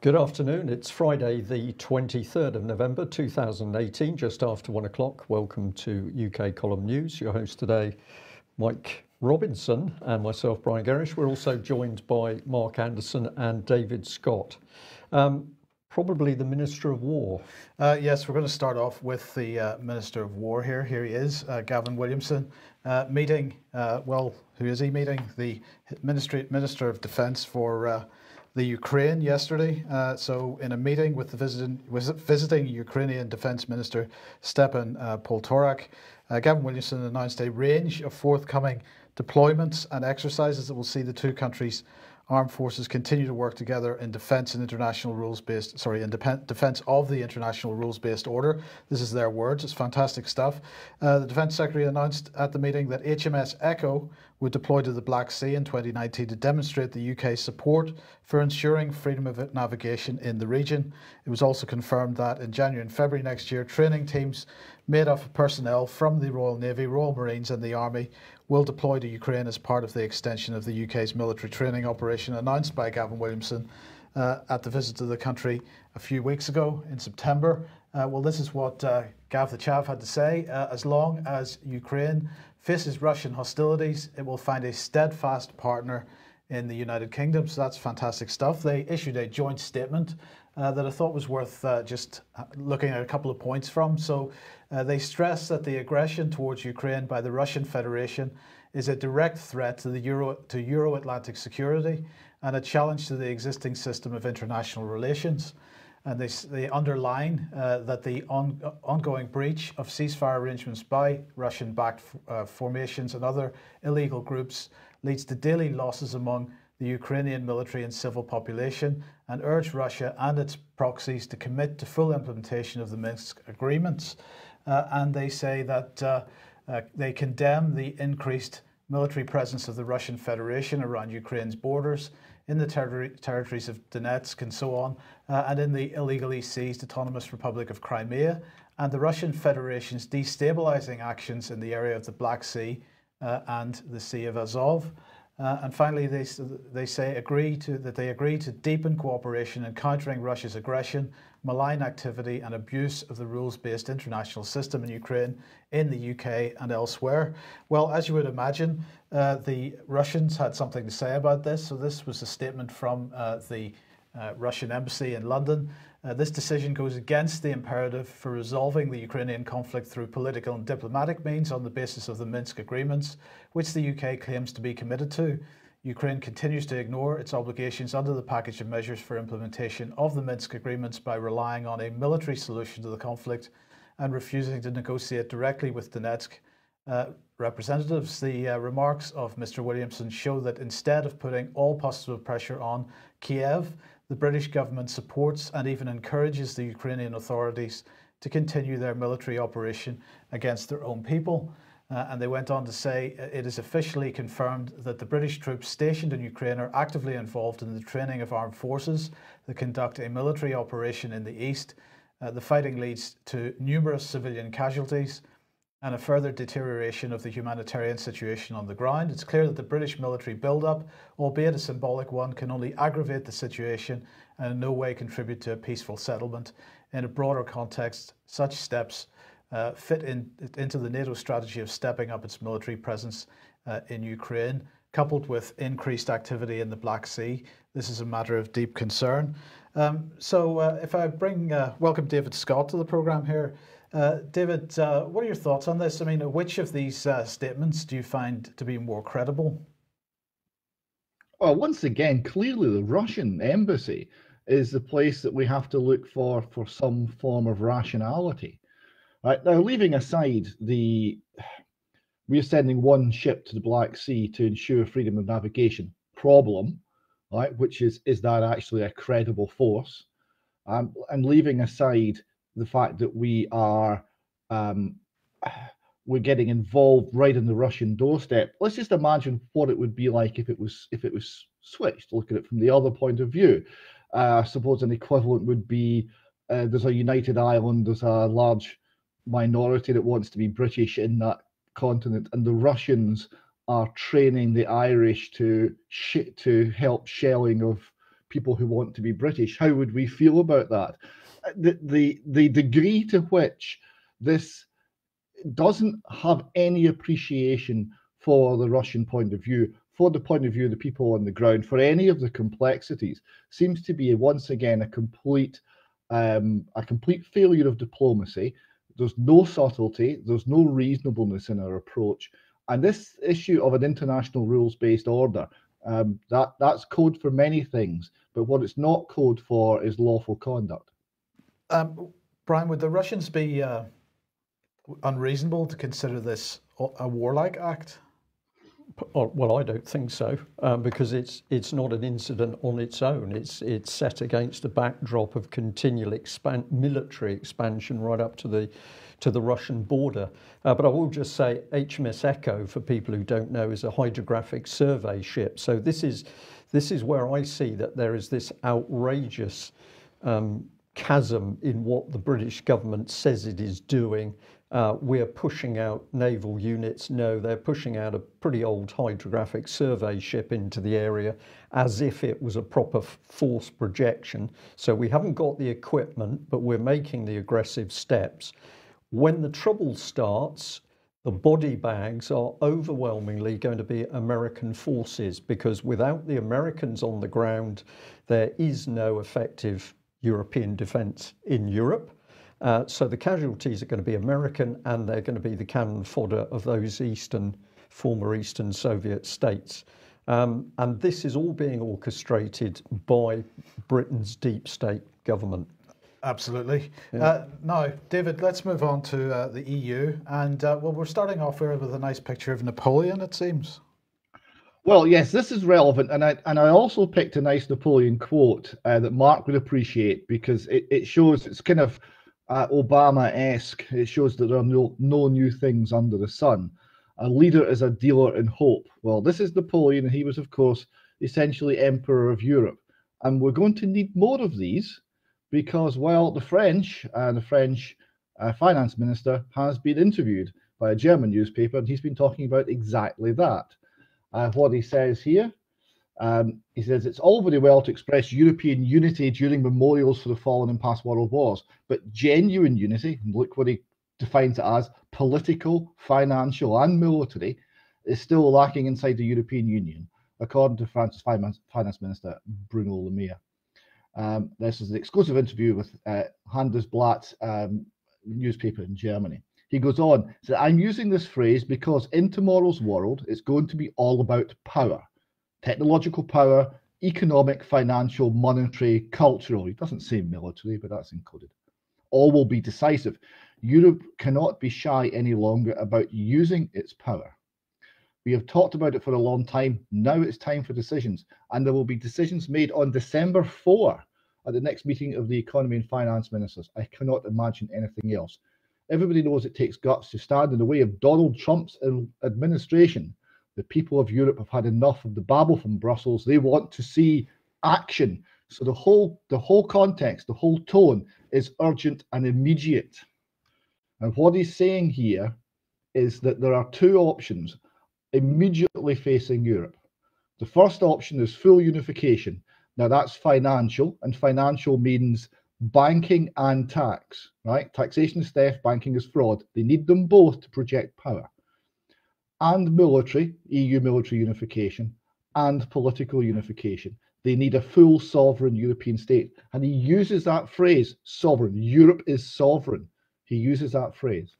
Good afternoon. It's Friday, the 23rd of November 2018, just after 1 o'clock. Welcome to UK Column News. Your host today, Mike Robinson, and myself, Brian Gerrish. We're also joined by Mark Anderson and David Scott. Probably the Minister of War. Yes, we're going to start off with the Minister of War here. Here he is, Gavin Williamson, meeting, who is he meeting? The Minister of Defence for the Ukraine yesterday. So in a meeting with the visiting Ukrainian Defence Minister Stepan Poltorak, Gavin Williamson announced a range of forthcoming deployments and exercises that will see the two countries' armed forces continue to work together in defence of the international rules-based order. This is their words. It's fantastic stuff. The Defence Secretary announced at the meeting that HMS Echo would deploy to the Black Sea in 2019 to demonstrate the UK's support for ensuring freedom of navigation in the region. It was also confirmed that in January and February next year, training teams made up of personnel from the Royal Navy, Royal Marines and the Army will deploy to Ukraine as part of the extension of the UK's military training operation announced by Gavin Williamson at the visit to the country a few weeks ago in September. This is what Gav the Chav had to say. As long as Ukraine faces Russian hostilities, it will find a steadfast partner in the United Kingdom. So that's fantastic stuff. They issued a joint statement that I thought was worth just looking at a couple of points from. So they stress that the aggression towards Ukraine by the Russian Federation is a direct threat to Euro-Atlantic security and a challenge to the existing system of international relations. And they underline that the ongoing breach of ceasefire arrangements by Russian-backed formations and other illegal groups leads to daily losses among the Ukrainian military and civil population, and urge Russia and its proxies to commit to full implementation of the Minsk agreements. And they say that they condemn the increased military presence of the Russian Federation around Ukraine's borders, in the territories of Donetsk and so on, and in the illegally seized Autonomous Republic of Crimea, and the Russian Federation's destabilizing actions in the area of the Black Sea and the Sea of Azov. And finally, they agree to deepen cooperation in countering Russia's aggression, malign activity and abuse of the rules-based international system in Ukraine, in the UK and elsewhere. Well, as you would imagine, the Russians had something to say about this. So this was a statement from the Russian embassy in London. This decision goes against the imperative for resolving the Ukrainian conflict through political and diplomatic means on the basis of the Minsk agreements, which the UK claims to be committed to. Ukraine continues to ignore its obligations under the package of measures for implementation of the Minsk agreements by relying on a military solution to the conflict and refusing to negotiate directly with Donetsk representatives. The remarks of Mr. Williamson show that instead of putting all possible pressure on Kiev, the British government supports and even encourages the Ukrainian authorities to continue their military operation against their own people. And they went on to say it is officially confirmed that the British troops stationed in Ukraine are actively involved in the training of armed forces that conduct a military operation in the east. The fighting leads to numerous civilian casualties and a further deterioration of the humanitarian situation on the ground. It's clear that the British military build-up, albeit a symbolic one, can only aggravate the situation and in no way contribute to a peaceful settlement. In a broader context, such steps fit into the NATO strategy of stepping up its military presence in Ukraine, coupled with increased activity in the Black Sea. This is a matter of deep concern. If I welcome David Scott to the programme here. David, what are your thoughts on this? I mean, which of these statements do you find to be more credible? Well, once again, clearly the Russian embassy is the place that we have to look for some form of rationality. Right, now, leaving aside we're sending one ship to the Black Sea to ensure freedom of navigation problem, right, which is that actually a credible force? And leaving aside the fact that we're getting involved right in the Russian doorstep. Let's just imagine what it would be like if it was switched. Look at it from the other point of view. I suppose an equivalent would be there's a United Ireland, there's a large minority that wants to be British in that continent, and the Russians are training the Irish to help shelling of people who want to be British. How would we feel about that? The degree to which this doesn't have any appreciation for the Russian point of view, for the point of view of the people on the ground, for any of the complexities, seems to be once again a complete failure of diplomacy. There's no subtlety, there's no reasonableness in our approach, and this issue of an international rules-based order, that's code for many things, but what it's not code for is lawful conduct. Brian, would the Russians be unreasonable to consider this a warlike act? Well, I don't think so, because it's not an incident on its own. It's set against a backdrop of continual military expansion right up to the Russian border. But I will just say HMS Echo, for people who don't know, is a hydrographic survey ship. So this is where I see that there is this outrageous chasm in what the British government says it is doing. We're pushing out naval units. No, they're pushing out a pretty old hydrographic survey ship into the area as if it was a proper force projection. So we haven't got the equipment, but we're making the aggressive steps. When the trouble starts, the body bags are overwhelmingly going to be American forces, because without the Americans on the ground, there is no effective European defence in Europe. So the casualties are going to be American, and they're going to be the cannon fodder of those former Eastern Soviet states. And this is all being orchestrated by Britain's deep state government. Absolutely. Yeah. Now, David, let's move on to the EU. And well, we're starting off here with a nice picture of Napoleon, it seems. Well, yes, this is relevant, and I also picked a nice Napoleon quote that Mark would appreciate, because it shows, it's kind of Obama-esque. It shows that there are no new things under the sun. A leader is a dealer in hope. Well, this is Napoleon, and he was, of course, essentially Emperor of Europe. And we're going to need more of these, because, well, the French finance minister has been interviewed by a German newspaper, and he's been talking about exactly that. What he says here, he says, it's all very well to express European unity during memorials for the fallen in past world wars, but genuine unity, and look what he defines it as, political, financial and military, is still lacking inside the European Union, according to France's finance minister, Bruno Le Maire. This is an exclusive interview with Handelsblatt newspaper in Germany. He goes on, so I'm using this phrase because in tomorrow's world, it's going to be all about power. Technological power, economic, financial, monetary, cultural. He doesn't say military, but that's included. All will be decisive. Europe cannot be shy any longer about using its power. We have talked about it for a long time. Now it's time for decisions. And there will be decisions made on December 4 at the next meeting of the economy and finance ministers. I cannot imagine anything else. Everybody knows it takes guts to stand in the way of Donald Trump's administration. The people of Europe have had enough of the babble from Brussels. They want to see action. So the whole context, the whole tone is urgent and immediate. And what he's saying here is that there are two options immediately facing Europe. The first option is full unification. Now that's financial, and financial means banking and tax, right? Taxation is theft, banking is fraud. They need them both to project power. And military, EU military unification, and political unification. They need a full sovereign European state. And he uses that phrase, sovereign. Europe is sovereign. He uses that phrase.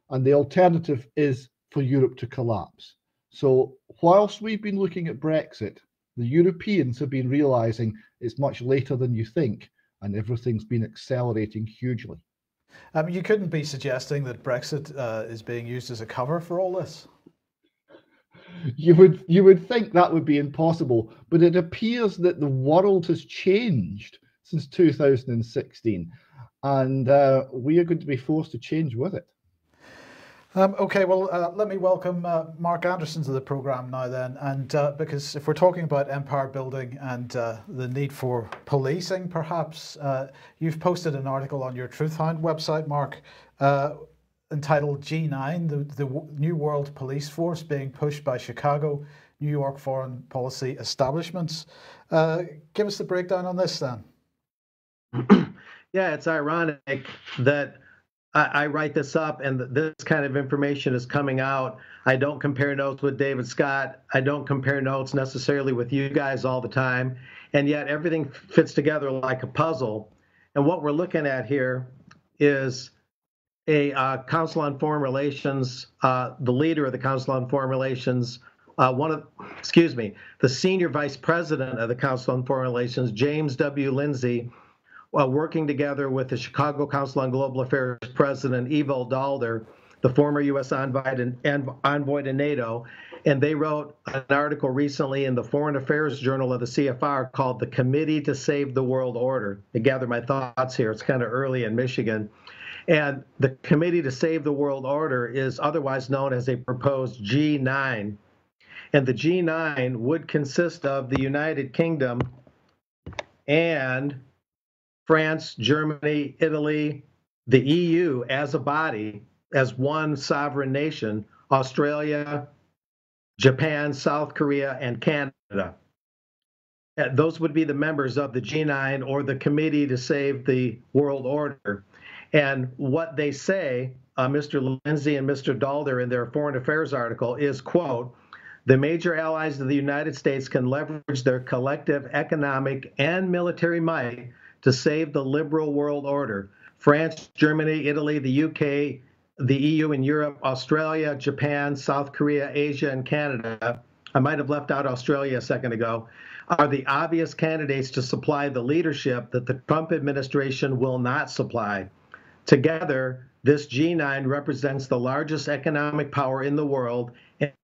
And the alternative is for Europe to collapse. So whilst we've been looking at Brexit, the Europeans have been realizing it's much later than you think, and everything's been accelerating hugely. You couldn't be suggesting that Brexit is being used as a cover for all this? You would think that would be impossible, but it appears that the world has changed since 2016, and we are going to be forced to change with it. Okay, well, let me welcome Mark Anderson to the programme now then, and because if we're talking about empire building and the need for policing, perhaps, you've posted an article on your Truthhound website, Mark, entitled G9, the New World Police Force being pushed by Chicago, New York foreign policy establishments. Give us the breakdown on this then. Yeah, it's ironic that I write this up and this kind of information is coming out. I don't compare notes with David Scott. I don't compare notes necessarily with you guys all the time. And yet everything fits together like a puzzle. And what we're looking at here is a Council on Foreign Relations, the leader of the Council on Foreign Relations, the senior vice president of the Council on Foreign Relations, James W. Lindsay, working together with the Chicago Council on Global Affairs President Evil Dalder, the former U.S. envoy to NATO, and they wrote an article recently in the Foreign Affairs Journal of the CFR called "The Committee to Save the World Order." To gather my thoughts here, it's kind of early in Michigan. And the Committee to Save the World Order is otherwise known as a proposed G9. And the G9 would consist of the United Kingdom and France, Germany, Italy, the EU as a body, as one sovereign nation, Australia, Japan, South Korea, and Canada. Those would be the members of the G9 or the Committee to Save the World Order. And what they say, Mr. Lindsay and Mr. Dalder in their Foreign Affairs article is, quote, "The major allies of the United States can leverage their collective economic and military might to save the liberal world order. France, Germany, Italy, the UK, the EU and Europe, Australia, Japan, South Korea, Asia, and Canada," I might have left out Australia a second ago, "are the obvious candidates to supply the leadership that the Trump administration will not supply. Together, this G9 represents the largest economic power in the world,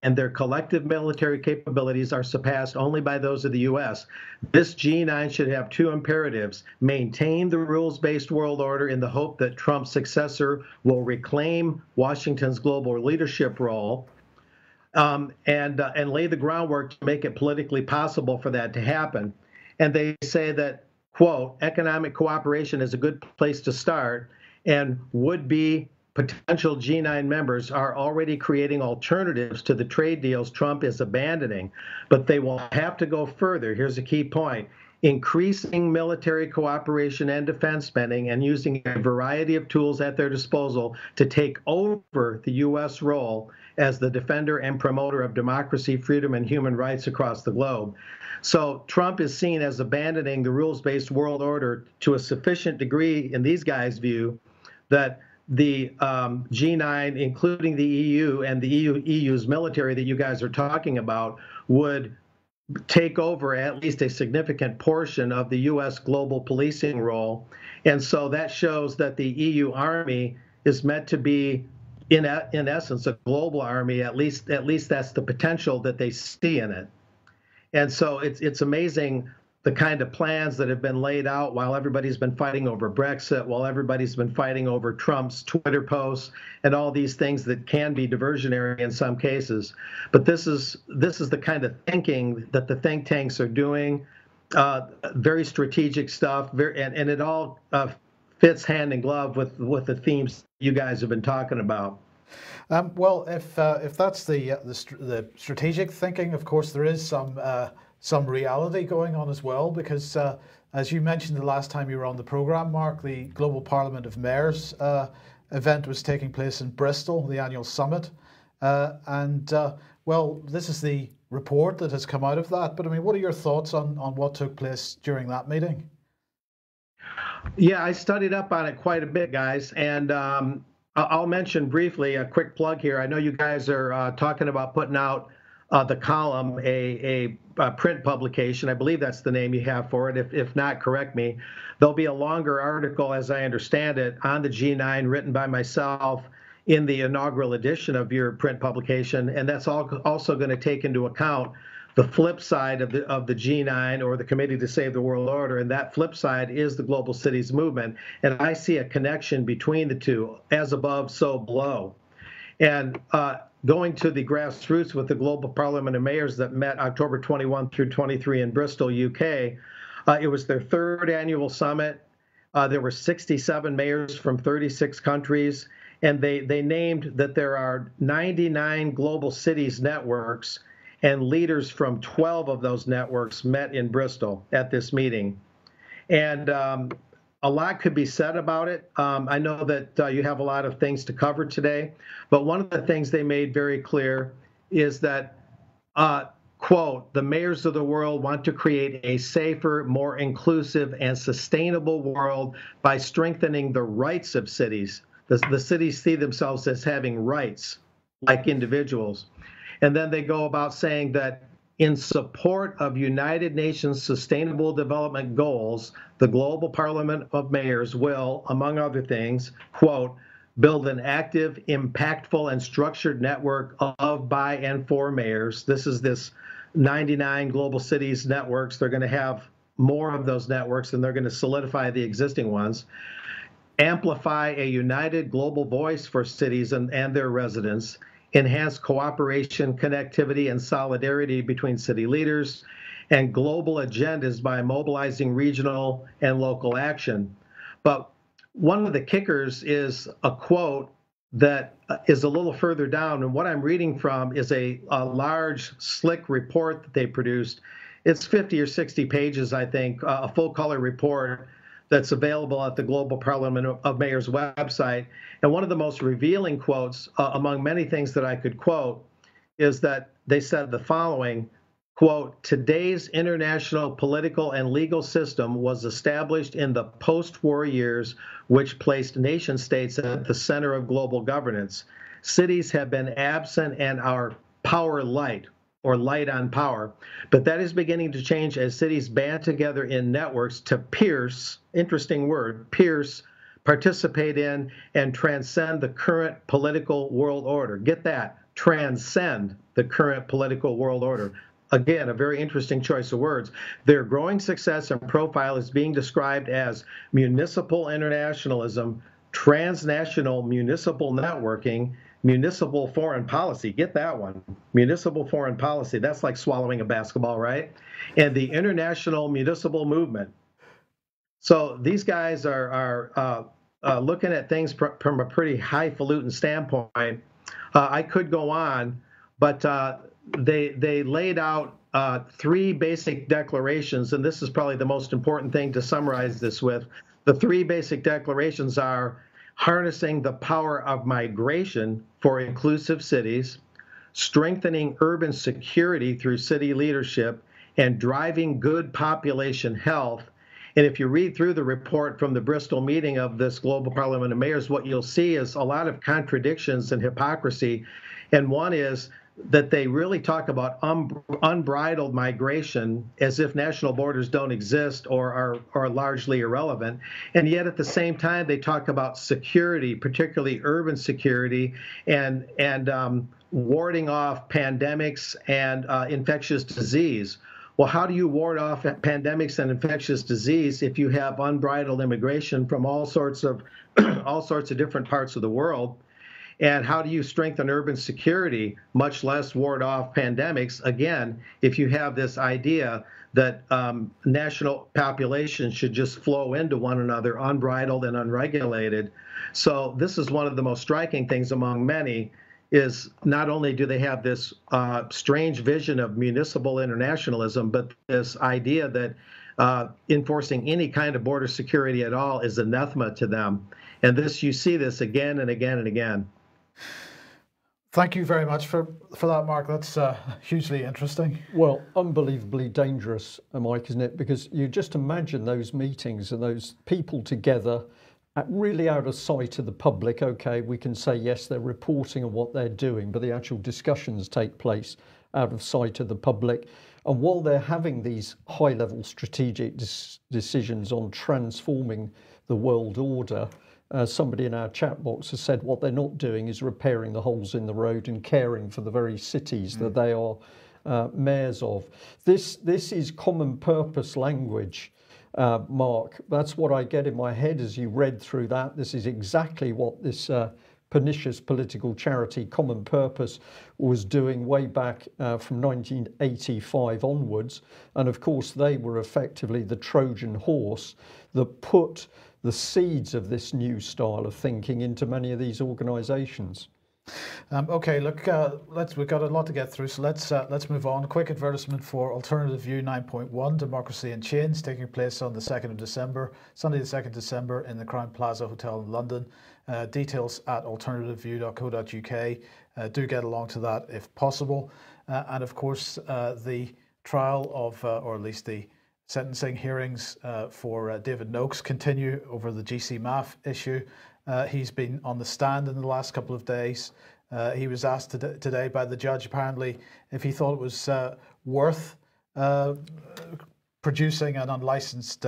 and their collective military capabilities are surpassed only by those of the U.S. This G9 should have two imperatives: maintain the rules-based world order in the hope that Trump's successor will reclaim Washington's global leadership role, and lay the groundwork to make it politically possible for that to happen." And they say that, quote, "Economic cooperation is a good place to start, and would-be potential G9 members are already creating alternatives to the trade deals Trump is abandoning, but they will have to go further." Here's a key point: "increasing military cooperation and defense spending and using a variety of tools at their disposal to take over the U.S. role as the defender and promoter of democracy, freedom, and human rights across the globe." So Trump is seen as abandoning the rules-based world order to a sufficient degree, in these guys' view, that the G9, including the EU and the EU's military that you guys are talking about, would take over at least a significant portion of the U.S. global policing role. And so that shows that the EU army is meant to be, in essence, a global army. At least that's the potential that they see in it. And so it's amazing the kind of plans that have been laid out while everybody's been fighting over Brexit, while everybody's been fighting over Trump's Twitter posts and all these things that can be diversionary in some cases. But this is the kind of thinking that the think tanks are doing, very strategic stuff, and it all fits hand in glove with the themes you guys have been talking about. Well, if that's the strategic thinking, of course, there is some reality going on as well, because as you mentioned the last time you were on the program, Mark, the Global Parliament of Mayors event was taking place in Bristol, the annual summit, well, this is the report that has come out of that. But I mean, what are your thoughts on what took place during that meeting? Yeah, I studied up on it quite a bit, guys, and I'll mention briefly a quick plug here. I know you guys are talking about putting out the column, a print publication. I believe that's the name you have for it. If not, correct me. There'll be a longer article, as I understand it, on the G9 written by myself in the inaugural edition of your print publication, and that's also going to take into account the flip side of the G9, or the Committee to Save the World Order, and that flip side is the Global Cities Movement. And I see a connection between the two, as above, so below. And going to the grassroots with the Global Parliament of Mayors that met October 21 through 23 in Bristol, UK, it was their third annual summit. There were 67 mayors from 36 countries, and they named that there are 99 global cities networks, and leaders from 12 of those networks met in Bristol at this meeting. And a lot could be said about it. I know that you have a lot of things to cover today, but one of the things they made very clear is that, quote, the mayors of the world want to create a safer, more inclusive, and sustainable world by strengthening the rights of cities. The cities see themselves as having rights like individuals. And then they go about saying that in support of United Nations Sustainable Development Goals, the Global Parliament of Mayors will, among other things, quote, build an active, impactful, and structured network of, by, and for mayors. This is this 99 global cities networks. They're going to have more of those networks, and they're going to solidify the existing ones. Amplify a united global voice for cities and their residents. Enhance cooperation, connectivity, and solidarity between city leaders, and global agendas by mobilizing regional and local action. But one of the kickers is a quote that is a little further down, and what I'm reading from is a large, slick report that they produced. It's 50 or 60 pages, I think, a full-color report that's available at the Global Parliament of Mayors website. And one of the most revealing quotes, among many things that I could quote, is that they said the following, quote, today's international political and legal system was established in the post-war years, which placed nation states at the center of global governance. Cities have been absent and are power light, or light on power, but that is beginning to change as cities band together in networks to pierce, interesting word, pierce, participate in, and transcend the current political world order. Get that, transcend the current political world order. Again, a very interesting choice of words. Their growing success and profile is being described as municipal internationalism, transnational municipal networking, municipal foreign policy. Get that one. Municipal foreign policy. That's like swallowing a basketball, right? And the international municipal movement. So these guys are looking at things from a pretty highfalutin standpoint. I could go on, but they laid out 3 basic declarations, and this is probably the most important thing to summarize this with. The 3 basic declarations are harnessing the power of migration for inclusive cities, strengthening urban security through city leadership, and driving good population health. And if you read through the report from the Bristol meeting of this Global Parliament of Mayors, what you'll see is a lot of contradictions and hypocrisy. And one is that they really talk about unbridled migration as if national borders don't exist or are largely irrelevant. And yet at the same time, they talk about security, particularly urban security, and warding off pandemics and infectious disease. Well, how do you ward off pandemics and infectious disease if you have unbridled immigration from all sorts of different parts of the world? And how do you strengthen urban security, much less ward off pandemics, again, if you have this idea that national populations should just flow into one another unbridled and unregulated? So this is one of the most striking things among many, is not only do they have this strange vision of municipal internationalism, but this idea that enforcing any kind of border security at all is anathema to them. And this, you see this again and again and again. Thank you very much for that, Mark. That's hugely interesting. Well, unbelievably dangerous, Mike, isn't it? Because you just imagine those meetings and those people together, really out of sight of the public. Okay, we can say, yes, they're reporting on what they're doing, but the actual discussions take place out of sight of the public. And while they're having these high-level strategic decisions on transforming the world order, somebody in our chat box has said what they're not doing is repairing the holes in the road and caring for the very cities that they are mayors of. This is common purpose language, Mark. That's what I get in my head as you read through that. This is exactly what this pernicious political charity Common Purpose was doing way back from 1985 onwards. And of course, they were effectively the Trojan horse that put the seeds of this new style of thinking into many of these organisations. Okay, look, we've got a lot to get through, so let's move on. Quick advertisement for Alternative View 9.1, Democracy in Chains, taking place on the 2nd of December, Sunday the 2nd of December in the Crown Plaza Hotel in London. Details at alternativeview.co.uk. Do get along to that if possible. And of course, the trial of, or at least the sentencing hearings for David Noakes continue over the GCMAF issue. He's been on the stand in the last couple of days. He was asked today by the judge, apparently, if he thought it was worth producing an unlicensed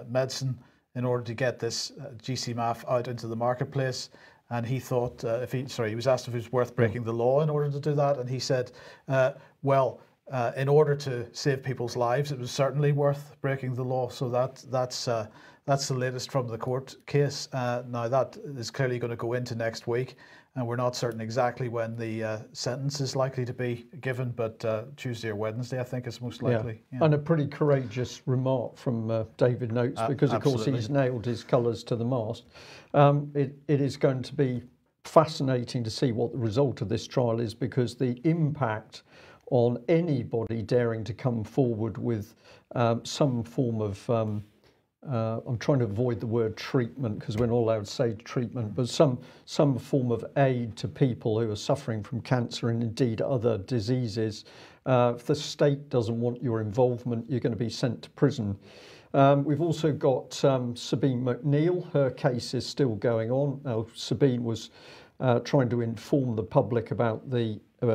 medicine in order to get this GCMAF out into the marketplace. And he thought, he was asked if it was worth breaking the law in order to do that. And he said, in order to save people's lives, it was certainly worth breaking the law. So that's the latest from the court case. Now that is clearly going to go into next week, and we're not certain exactly when the sentence is likely to be given, but Tuesday or Wednesday, I think, is most likely. Yeah. And a pretty courageous remark from David Noakes, because of course he's nailed his colours to the mast. It is going to be fascinating to see what the result of this trial is, because the impact on anybody daring to come forward with some form of I'm trying to avoid the word treatment because we're not allowed to say treatment, but some form of aid to people who are suffering from cancer and indeed other diseases. If the state doesn't want your involvement, you're going to be sent to prison. We've also got Sabine McNeill. Her case is still going on. Now, Sabine was trying to inform the public about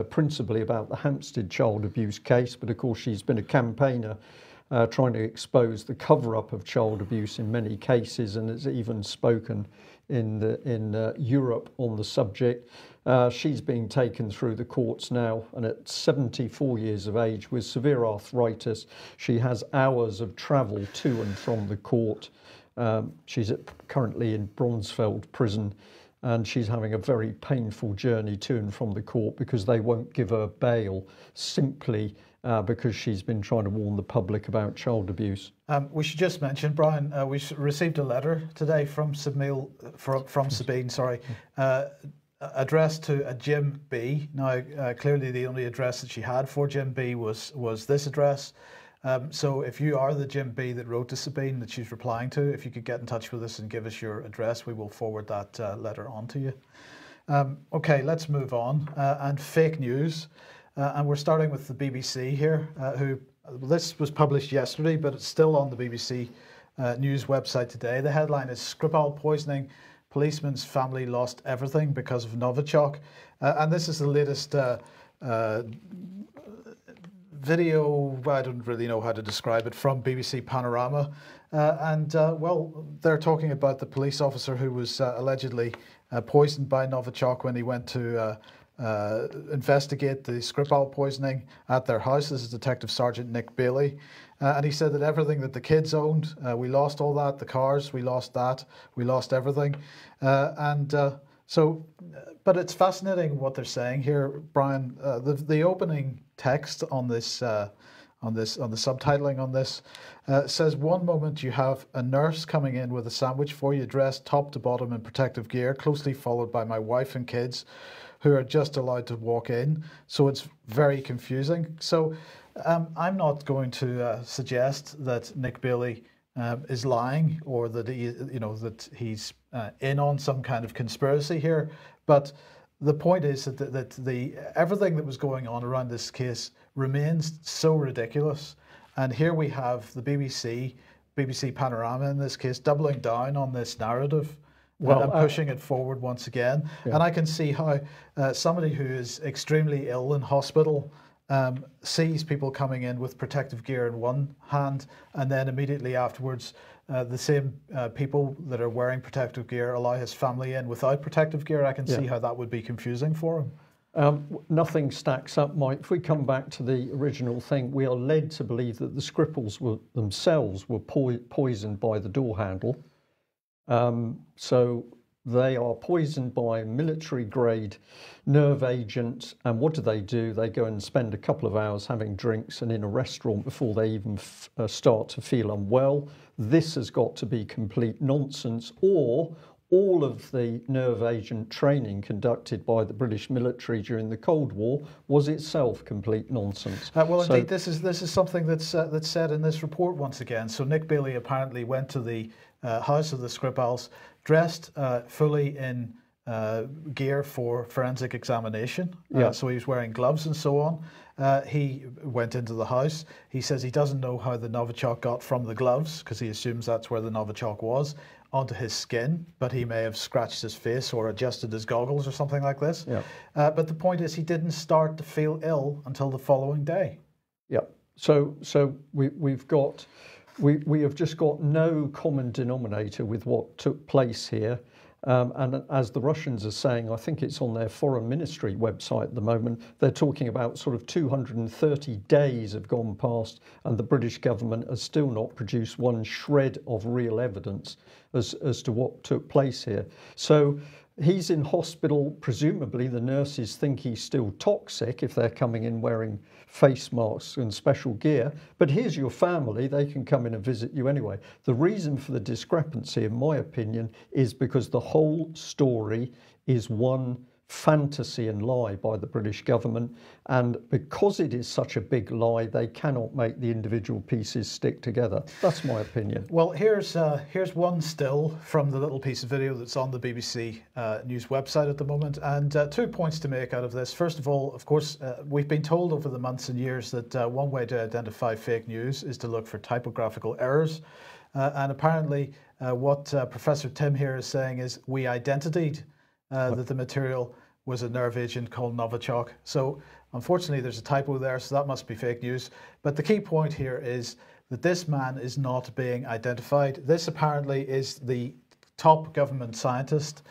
principally about the Hampstead child abuse case, but of course she's been a campaigner trying to expose the cover-up of child abuse in many cases, and has even spoken in Europe on the subject. She's being taken through the courts now, and at 74 years of age with severe arthritis, she has hours of travel to and from the court. She's currently in Bronsfeld prison, and she's having a very painful journey to and from the court because they won't give her bail simply because she's been trying to warn the public about child abuse. We should just mention, Brian, we received a letter today from Sabine, addressed to a Jim B. Now, clearly the only address that she had for Jim B was this address. So if you are the Jim B that wrote to Sabine that she's replying to, if you could get in touch with us and give us your address, we will forward that letter on to you. Okay, let's move on. And fake news. And we're starting with the BBC here, this was published yesterday, but it's still on the BBC News website today. The headline is Skripal poisoning, policeman's family lost everything because of Novichok. And this is the latest video, I don't really know how to describe it, from BBC Panorama. Well, they're talking about the police officer who was allegedly poisoned by Novichok when he went to investigate the Skripal poisoning at their house. This is Detective Sergeant Nick Bailey. And he said that everything that the kids owned, we lost all that, the cars, we lost that, we lost everything. But it's fascinating what they're saying here, Brian. The opening text on this, on the subtitling on this, says, one moment you have a nurse coming in with a sandwich for you, dressed top to bottom in protective gear, closely followed by my wife and kids, who are just allowed to walk in. So it's very confusing. So I'm not going to suggest that Nick Bailey is lying, or that that he's in on some kind of conspiracy here. But the point is that everything that was going on around this case remains so ridiculous. And here we have the BBC Panorama in this case, doubling down on this narrative. And pushing it forward once again. Yeah. And I can see how somebody who is extremely ill in hospital sees people coming in with protective gear in one hand, and then immediately afterwards the same people that are wearing protective gear allow his family in without protective gear. I can see how that would be confusing for him. Nothing stacks up, Mike. If we come back to the original thing, we are led to believe that the Skripals themselves were poisoned by the door handle. So they are poisoned by military-grade nerve agent, and what do? They go and spend a couple of hours having drinks and in a restaurant before they even start to feel unwell. This has got to be complete nonsense, or all of the nerve agent training conducted by the British military during the Cold War was itself complete nonsense. Indeed, this is something that's said in this report once again. So Nick Bailey apparently went to the house of the Skripals dressed fully in gear for forensic examination. So he was wearing gloves and so on. He went into the house. He says he doesn't know how the Novichok got from the gloves, because he assumes that's where the Novichok was, onto his skin, but he may have scratched his face or adjusted his goggles or something like this. But the point is, he didn't start to feel ill until the following day. So we have just got no common denominator with what took place here. And as the Russians are saying, I think it's on their foreign ministry website at the moment, they're talking about sort of 230 days have gone past and the British government has still not produced one shred of real evidence as to what took place here. So he's in hospital. Presumably the nurses think he's still toxic if they're coming in wearing face masks and special gear. But here's your family. They can come in and visit you anyway. The reason for the discrepancy, in my opinion, is because the whole story is one fantasy and lie by the British government, and because it is such a big lie, they cannot make the individual pieces stick together. That's my opinion. Well, here's one still from the little piece of video that's on the BBC News website at the moment, and 2 points to make out of this. First of all, of course, we've been told over the months and years that one way to identify fake news is to look for typographical errors, and apparently what Professor Tim here is saying is we identitied that the material was a nerve agent called Novichok. So unfortunately there's a typo there, so that must be fake news. But the key point here is that this man is not being identified. This apparently is the top government scientist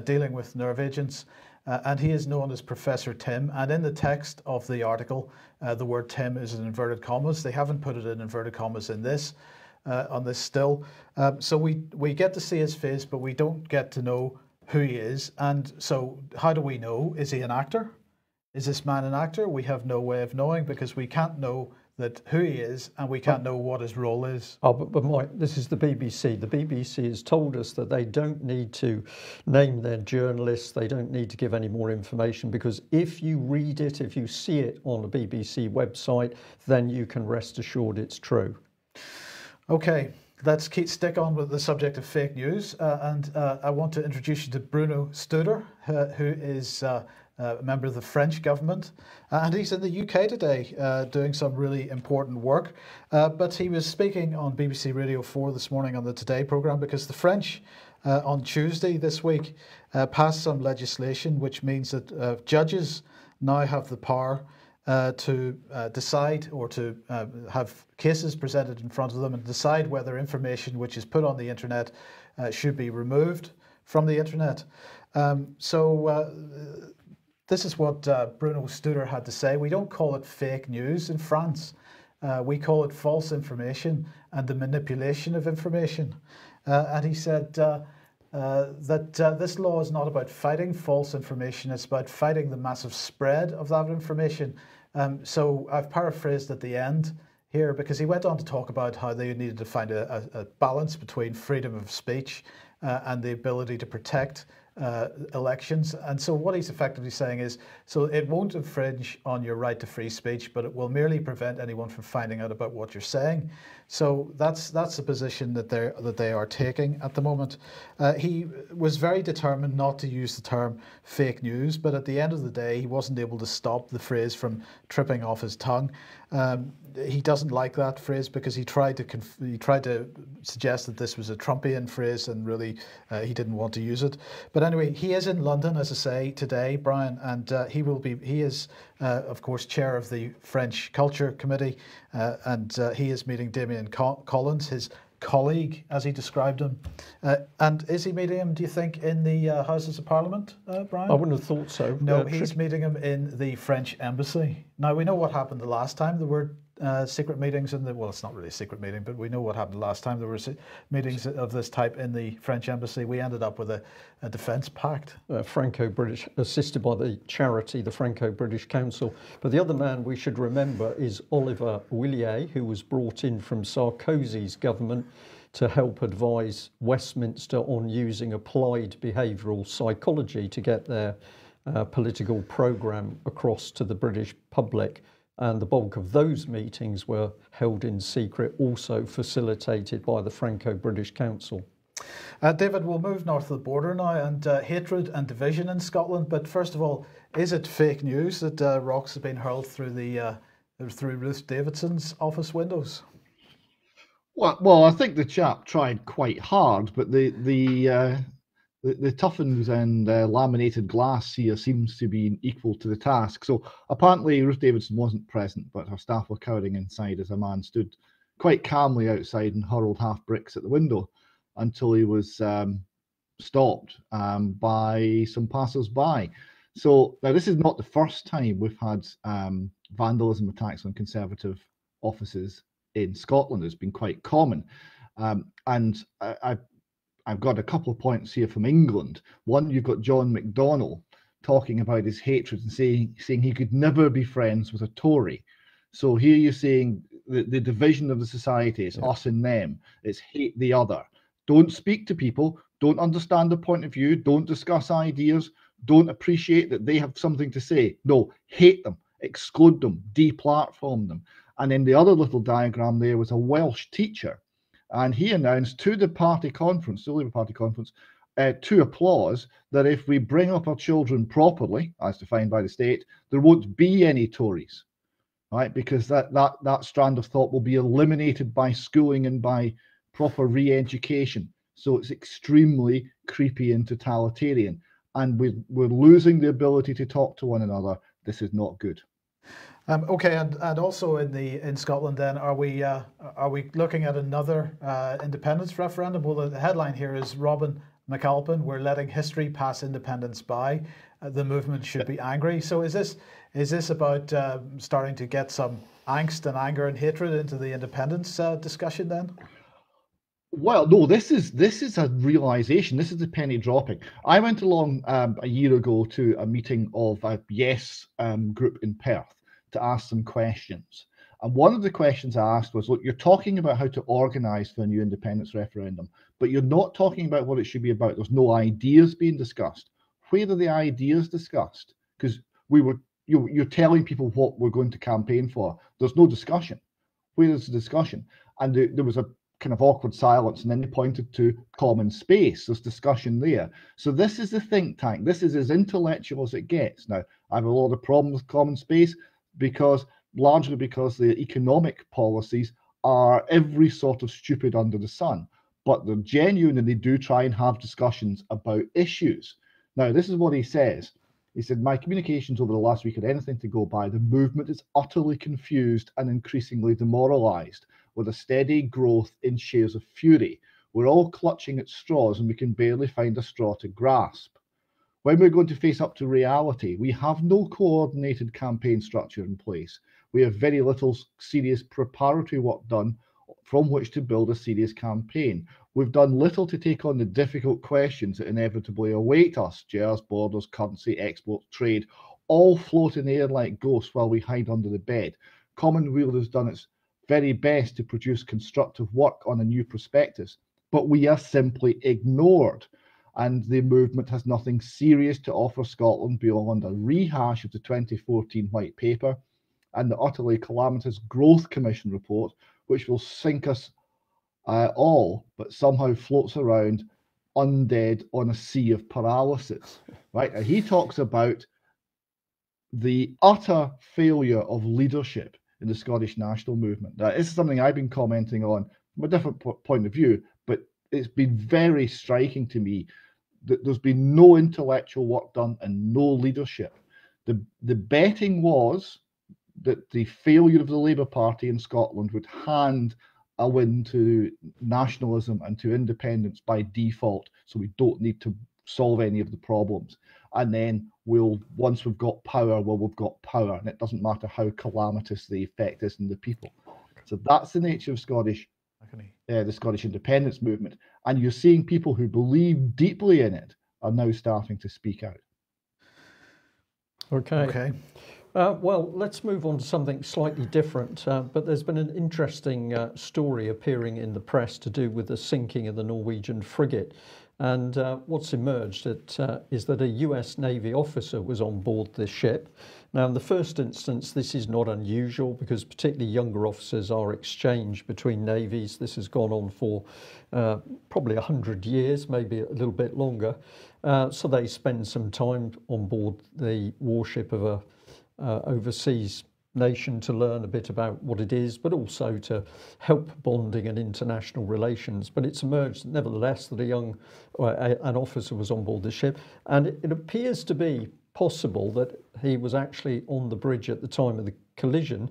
dealing with nerve agents, and he is known as Professor Tim. And in the text of the article, the word Tim is in inverted commas. They haven't put it in inverted commas in this, on this still. So we get to see his face, but we don't get to know who he is. And so how do we know? Is he an actor? Is this man an actor? We have no way of knowing, because we can't know that who he is, and we can't know what his role is. But Mike, this is the BBC. The BBC has told us that they don't need to name their journalists. They don't need to give any more information, because if you read it, if you see it on the BBC website, then you can rest assured it's true. Okay. Let's stick on with the subject of fake news, and I want to introduce you to Bruno Studer, who is a member of the French government, and he's in the UK today doing some really important work. But he was speaking on BBC Radio 4 this morning on the Today programme, because the French on Tuesday this week passed some legislation which means that judges now have the power to decide, or to have cases presented in front of them and decide whether information which is put on the internet should be removed from the internet. This is what Bruno Studer had to say. We don't call it fake news in France. We call it false information and the manipulation of information. And he said that this law is not about fighting false information, it's about fighting the massive spread of that information. So I've paraphrased at the end here, because he went on to talk about how they needed to find a balance between freedom of speech and the ability to protect elections. And so what he's effectively saying is, so it won't infringe on your right to free speech, but it will merely prevent anyone from finding out about what you're saying. So that's the position that they are taking at the moment. He was very determined not to use the term fake news, but at the end of the day, he wasn't able to stop the phrase from tripping off his tongue. He doesn't like that phrase, because he tried to suggest that this was a Trumpian phrase, and really he didn't want to use it. But anyway, he is in London, as I say, today, Brian, and he is of course chair of the French Culture Committee, and he is meeting Damien Collins, his colleague, as he described him. And is he meeting him, do you think, in the Houses of Parliament, Brian? I wouldn't have thought so. No, he's meeting him in the French embassy. Now, we know what happened the last time. There were secret meetings in the, well, it's not really a secret meeting, but we know what happened last time. There were meetings of this type in the French embassy. We ended up with a defence pact. Franco-British, assisted by the charity, the Franco-British Council. But the other man we should remember is Oliver Willier, who was brought in from Sarkozy's government to help advise Westminster on using applied behavioural psychology to get their political programme across to the British public. And the bulk of those meetings were held in secret, also facilitated by the Franco-British Council. David, we'll move north of the border now, and hatred and division in Scotland. But first of all, is it fake news that rocks have been hurled through through Ruth Davidson's office windows? Well, I think the chap tried quite hard, but the toughened and laminated glass here seems to be equal to the task. So apparently Ruth Davidson wasn't present, but her staff were cowering inside as a man stood quite calmly outside and hurled half bricks at the window until he was stopped by some passers-by. So now this is not the first time we've had vandalism attacks on Conservative offices in Scotland. It's been quite common. And I've got a couple of points here from England. One, you've got John McDonnell talking about his hatred and saying he could never be friends with a Tory. So here you're saying the division of the society is us and them. It's hate the other. Don't speak to people. Don't understand their point of view. Don't discuss ideas. Don't appreciate that they have something to say. No, hate them, exclude them, deplatform them. And then the other little diagram there was a Welsh teacher. And he announced to the party conference, the Labour Party conference, to applause that if we bring up our children properly, as defined by the state, there won't be any Tories, right? Because that strand of thought will be eliminated by schooling and by proper re-education. So it's extremely creepy and totalitarian. And we're losing the ability to talk to one another. This is not good. Okay, and also in Scotland, then are we looking at another independence referendum? Well, the headline here is Robin McAlpin: "We're letting history pass independence by. The movement should be angry." So is this about starting to get some angst and anger and hatred into the independence discussion then? Well, no, this is a realization. This is the penny dropping. I went along a year ago to a meeting of a Yes group in Perth to ask some questions. And one of the questions I asked was, look, you're talking about how to organise for a new independence referendum, but you're not talking about what it should be about. There's no ideas being discussed. Where are the ideas discussed? Because you're telling people what we're going to campaign for. There's no discussion. Where is the discussion? And there was a kind of awkward silence, and then they pointed to common space. There's discussion there. So this is the think tank. This is as intellectual as it gets. Now, I have a lot of problems with common space, largely because the economic policies are every sort of stupid under the sun, but they're genuine and they do try and have discussions about issues. Now, this is what he says. He said, "My communications over the last week had anything to go by. The movement is utterly confused and increasingly demoralised, with a steady growth in shares of fury. We're all clutching at straws and we can barely find a straw to grasp. When we're going to face up to reality, we have no coordinated campaign structure in place. We have very little serious preparatory work done from which to build a serious campaign. We've done little to take on the difficult questions that inevitably await us: jars, borders, currency, exports, trade, all float in the air like ghosts while we hide under the bed. Commonweal has done its very best to produce constructive work on a new prospectus, but we are simply ignored. And the movement has nothing serious to offer Scotland beyond a rehash of the 2014 White Paper and the utterly calamitous Growth Commission report, which will sink us all, but somehow floats around undead on a sea of paralysis." Right? And he talks about the utter failure of leadership in the Scottish national movement. Now, this is something I've been commenting on from a different point of view, but it's been very striking to me that there's been no intellectual work done and no leadership. The betting was that the failure of the Labour Party in Scotland would hand a win to nationalism and to independence by default, so we don't need to solve any of the problems. And then once we've got power, well, we've got power, and it doesn't matter how calamitous the effect is on the people. So that's the nature of the Scottish independence movement. And you're seeing people who believe deeply in it are now starting to speak out. Okay. Well, let's move on to something slightly different. But there's been an interesting story appearing in the press to do with the sinking of the Norwegian frigate. And what's emerged is that a US Navy officer was on board this ship. Now, in the first instance, this is not unusual because particularly younger officers are exchanged between navies. This has gone on for probably 100 years, maybe a little bit longer. So they spend some time on board the warship of a overseas nation to learn a bit about what it is, but also to help bonding and international relations. But it's emerged, nevertheless, that an officer was on board the ship, and it appears to be possible that he was actually on the bridge at the time of the collision,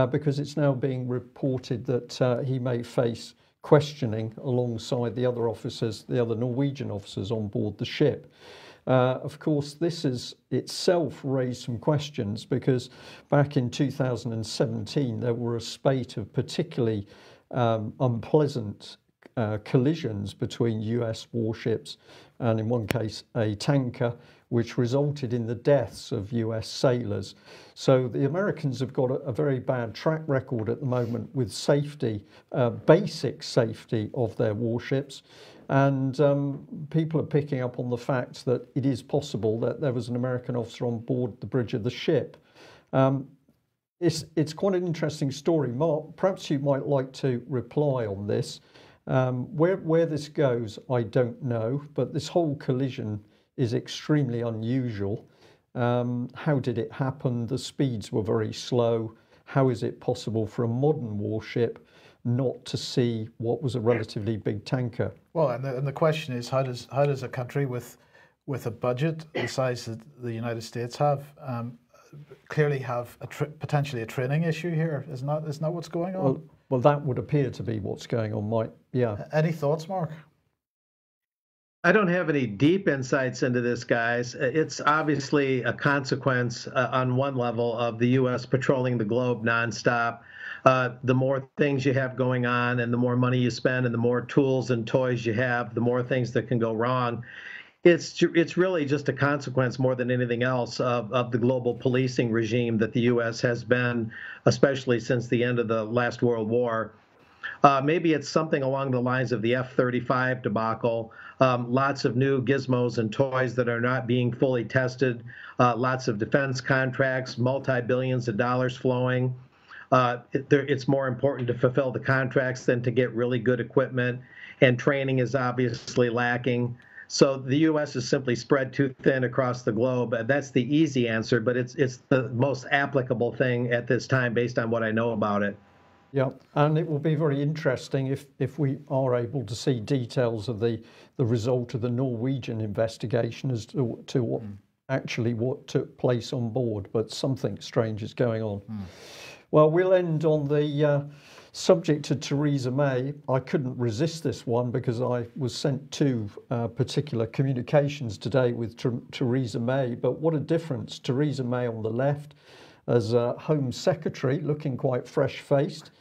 because it's now being reported that he may face questioning alongside the other officers, the other Norwegian officers on board the ship. Of course, this has itself raised some questions because back in 2017, there were a spate of particularly unpleasant collisions between US warships and, in one case, a tanker, which resulted in the deaths of US sailors. So the Americans have got a very bad track record at the moment with safety, basic safety of their warships. And people are picking up on the fact that it is possible that there was an American officer on board the bridge of the ship. It's quite an interesting story. Mark, perhaps you might like to reply on this. Where this goes, I don't know, but this whole collision is extremely unusual. How did it happen? The speeds were very slow. How is it possible for a modern warship not to see what was a relatively big tanker? Well, and the question is, how does a country with a budget the size that the United States have clearly have potentially a training issue here? Isn't that what's going on? Well, that would appear to be what's going on, Mike. Yeah. Any thoughts, Mark? I don't have any deep insights into this, guys. It's obviously a consequence on one level of the U.S. patrolling the globe nonstop. The more things you have going on and the more money you spend and the more tools and toys you have, the more things that can go wrong. It's really just a consequence more than anything else of the global policing regime that the U.S. has been, especially since the end of the last World War. Maybe it's something along the lines of the F-35 debacle. Lots of new gizmos and toys that are not being fully tested. Lots of defense contracts, multi-billions of dollars flowing. It's more important to fulfill the contracts than to get really good equipment, and training is obviously lacking. So the U.S. is simply spread too thin across the globe. That's the easy answer, but it's the most applicable thing at this time based on what I know about it. Yeah, and it will be very interesting if we are able to see details of the result of the Norwegian investigation as to what took place on board, but something strange is going on. Well, we'll end on the subject of Theresa May. I couldn't resist this one because I was sent two particular communications today with Theresa May, but what a difference. Theresa May on the left as Home Secretary, looking quite fresh-faced,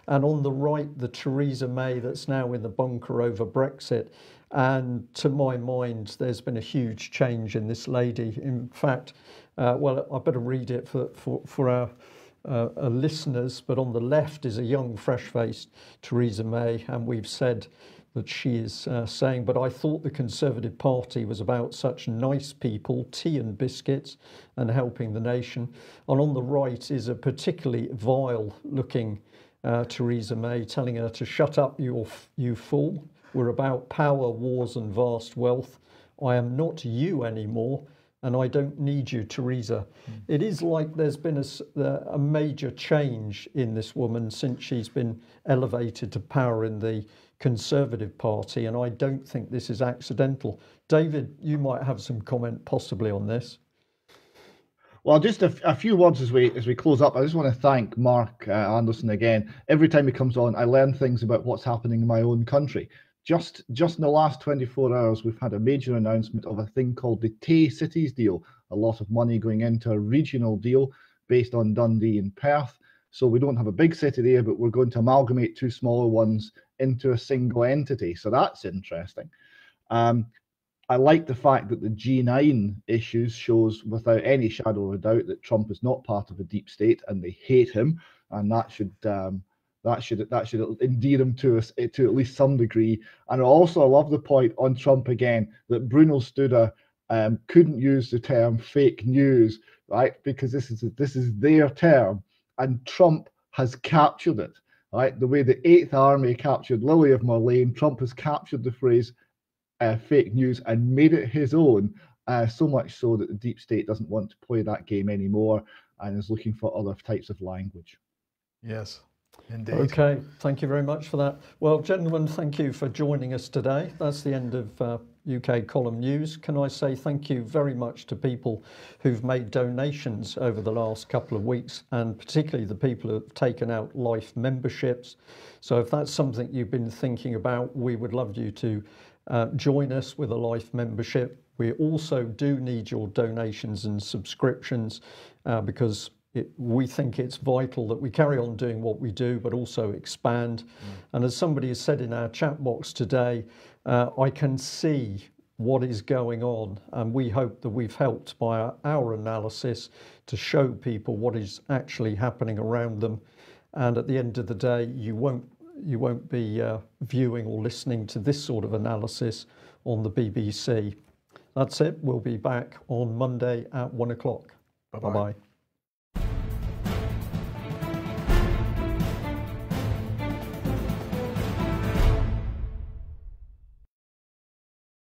and on the right, the Theresa May that's now in the bunker over Brexit. And to my mind, there's been a huge change in this lady. In fact, well, I better read it for our listeners, but on the left is a young, fresh-faced Theresa May, and we've said that she is saying, but I thought the Conservative Party was about such nice people, tea and biscuits, and helping the nation. And on the right is a particularly vile-looking Theresa May telling her to shut up, you fool. We're about power, wars, and vast wealth. I am not you anymore, and I don't need you, Theresa. It is like there's been a major change in this woman since she's been elevated to power in the Conservative Party, and I don't think this is accidental. David, you might have some comment possibly on this. Well, just a few words as we close up. I just want to thank Mark Anderson again. Every time he comes on, I learn things about what's happening in my own country. Just in the last 24 hours, we've had a major announcement of a thing called the Tay Cities deal. A lot of money going into a regional deal based on Dundee and Perth. So we don't have a big city there, but we're going to amalgamate two smaller ones into a single entity. So that's interesting. I like the fact that the G9 issues shows without any shadow of a doubt that Trump is not part of a deep state and they hate him, and that should endear him to us to at least some degree. And also, I love the point on Trump again that Bruno Studer couldn't use the term fake news, right? Because this is their term, and Trump has captured it, right? The way the Eighth Army captured Lily of Marlene, Trump has captured the phrase fake news and made it his own, so much so that the deep state doesn't want to play that game anymore and is looking for other types of language. Yes, indeed. Okay, thank you very much for that. Well, gentlemen, thank you for joining us today. That's the end of UK Column News. Can I say thank you very much to people who've made donations over the last couple of weeks, and particularly the people who have taken out Life memberships. So if that's something you've been thinking about, we would love you to join us with a Life membership. We also do need your donations and subscriptions because we think it's vital that we carry on doing what we do, but also expand. And as somebody has said in our chat box today, I can see what is going on, and we hope that we've helped by our analysis to show people what is actually happening around them. And at the end of the day, you won't be viewing or listening to this sort of analysis on the BBC. That's it. We'll be back on Monday at 1 o'clock. Bye-bye. Bye-bye.